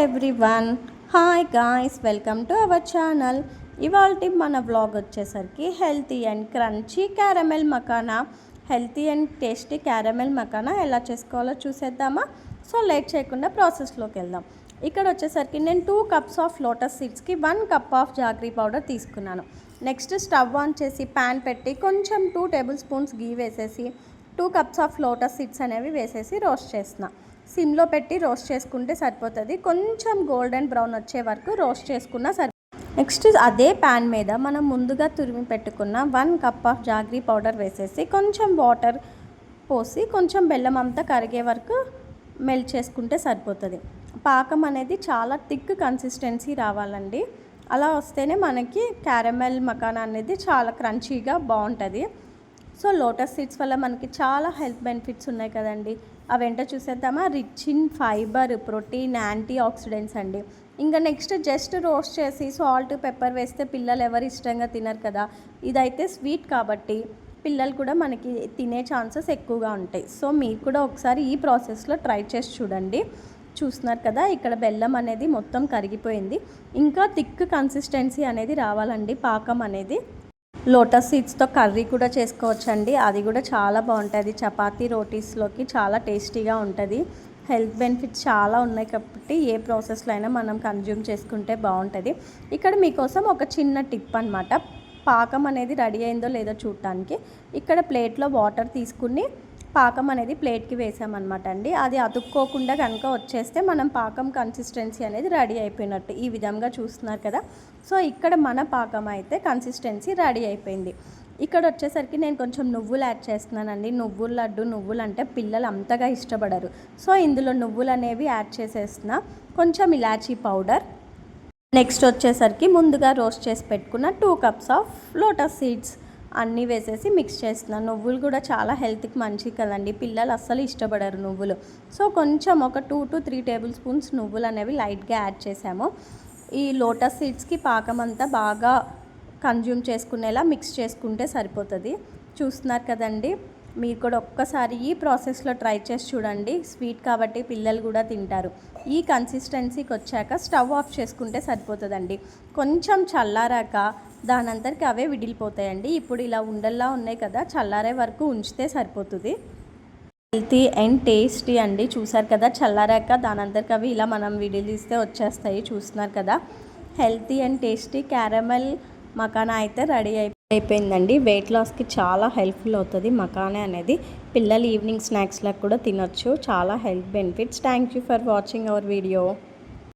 Everyone, hi guys, welcome to our channel. ఇవాల్టి మన vlog వచ్చేసరికి healthy and crunchy caramel makhana, healthy and tasty caramel makhana ఎలా చేసుకోవాలో చూసేద్దామా. సో లేట్ చేయకుండా ప్రాసెస్లోకి వెళ్దాం. ఇక్కడ వచ్చేసరికి నేను 2 కప్స్ ఆఫ్ లోటస్ సీడ్స్కి 1 కప్ ఆఫ్ జాగ్రీ పౌడర్ తీసుకున్నాను. నెక్స్ట్ స్టవ్ ఆన్ చేసి ప్యాన్ పెట్టి కొంచెం 2 టేబుల్ స్పూన్స్ గీ వేసేసి 2 కప్స్ ఆఫ్ లోటస్ సీడ్స్ అనేవి వేసేసి రోస్ట్ చేస్తున్నా. సిమ్లో పెట్టి రోస్ట్ చేసుకుంటే సరిపోతుంది. కొంచెం గోల్డెన్ బ్రౌన్ వచ్చే వరకు రోస్ట్ చేసుకున్నా నెక్స్ట్ అదే ప్యాన్ మీద మనం ముందుగా తురిమి పెట్టుకున్న 1 కప్ ఆఫ్ జాగ్రీ పౌడర్ వేసేసి కొంచెం వాటర్ పోసి కొంచెం బెల్లం అంతా కరిగే వరకు మెల్ట్ చేసుకుంటే సరిపోతుంది. పాకం అనేది చాలా థిక్ కన్సిస్టెన్సీ రావాలండి. అలా వస్తేనే మనకి క్యారమెల్ మకానా అనేది చాలా క్రంచీగా బాగుంటుంది. సో లోటస్ సీడ్స్ వల్ల మనకి చాలా హెల్త్ బెనిఫిట్స్ ఉన్నాయి కదండి. అవేంటో చూసేద్దామా. Rich in fibre, protein, antioxidants అండి. ఇంకా నెక్స్ట్ జస్ట్ రోస్ట్ చేసి సాల్ట్, పెప్పర్ వేస్తే పిల్లలు ఎవరు ఇష్టంగా తినరు కదా. ఇదైతే స్వీట్ కాబట్టి పిల్లలు కూడా మనకి తినే ఛాన్సెస్ ఎక్కువగా ఉంటాయి. సో మీరు కూడా ఒకసారి ఈ ప్రాసెస్లో ట్రై చేసి చూడండి. చూస్తున్నారు కదా, ఇక్కడ బెల్లం అనేది మొత్తం కరిగిపోయింది. ఇంకా థిక్ కన్సిస్టెన్సీ అనేది రావాలండి పాకం అనేది. లోటస్ సీడ్స్తో కర్రీ కూడా చేసుకోవచ్చండి. అది కూడా చాలా బాగుంటుంది. చపాతీ, రోటీస్లోకి చాలా టేస్టీగా ఉంటుంది. హెల్త్ బెనిఫిట్స్ చాలా ఉన్నాయి కాబట్టి ఏ ప్రాసెస్లో అయినా మనం కన్జ్యూమ్ చేసుకుంటే బాగుంటుంది. ఇక్కడ మీకోసం ఒక చిన్న టిప్ అనమాట. పాకం అనేది రెడీ అయిందో లేదో చూడటానికి ఇక్కడ ప్లేట్లో వాటర్ తీసుకుని పాకం అనేది ప్లేట్కి వేసామన్నమాట అండి. అది అతుక్కోకుండా కనుక వచ్చేస్తే మనం పాకం కన్సిస్టెన్సీ అనేది రెడీ అయిపోయినట్టు. ఈ విధంగా చూస్తున్నారు కదా. సో ఇక్కడ మన పాకం అయితే కన్సిస్టెన్సీ రెడీ అయిపోయింది. ఇక్కడ వచ్చేసరికి నేను కొంచెం నువ్వులు యాడ్ చేస్తున్నానండి. నువ్వుల లడ్డు, నువ్వులు అంటే పిల్లలు అంతగా ఇష్టపడరు. సో ఇందులో నువ్వులు అనేవి యాడ్ చేసేస్తున్నా. కొంచెం ఇలాచీ పౌడర్, నెక్స్ట్ వచ్చేసరికి ముందుగా రోస్ట్ చేసి పెట్టుకున్న 2 కప్స్ ఆఫ్ లోటస్ సీడ్స్ అన్నీ వేసేసి మిక్స్ చేస్తున్నాను. నువ్వులు కూడా చాలా హెల్త్కి మంచిది కదండి. పిల్లలు అస్సలు ఇష్టపడరు నువ్వులు. సో కొంచెం ఒక 2 to 3 టేబుల్ స్పూన్స్ నువ్వులు అనేవి లైట్గా యాడ్ చేసాము. ఈ లోటస్ సీడ్స్కి పాకం అంతా బాగా కన్జ్యూమ్ చేసుకునేలా మిక్స్ చేసుకుంటే సరిపోతుంది. చూస్తున్నారు కదండి. మీరు కూడా ఒక్కసారి ఈ ప్రాసెస్లో ట్రై చేసి చూడండి. స్వీట్ కాబట్టి పిల్లలు కూడా తింటారు. ఈ కన్సిస్టెన్సీకి వచ్చాక స్టవ్ ఆఫ్ చేసుకుంటే సరిపోతుందండి. కొంచెం చల్లారాక దానంతరికి అవే విడిలిపోతాయండి. ఇప్పుడు ఇలా ఉండల్లా ఉన్నాయి కదా, చల్లారే వరకు ఉంచితే సరిపోతుంది. హెల్తీ అండ్ టేస్టీ అండి. చూసారు కదా, చల్లారాక దానంతరికి అవి ఇలా మనం విడిలిస్తే వచ్చేస్తాయి. చూస్తున్నారు కదా, healthy and tasty caramel makhana అయితే రెడీ అయిపోయిందండి. వెయిట్ లాస్కి చాలా హెల్ప్ఫుల్ అవుతుంది మకానా అనేది. పిల్లలు ఈవినింగ్ స్నాక్స్లకు కూడా తినొచ్చు. చాలా health benefits. Thank you for watching our video.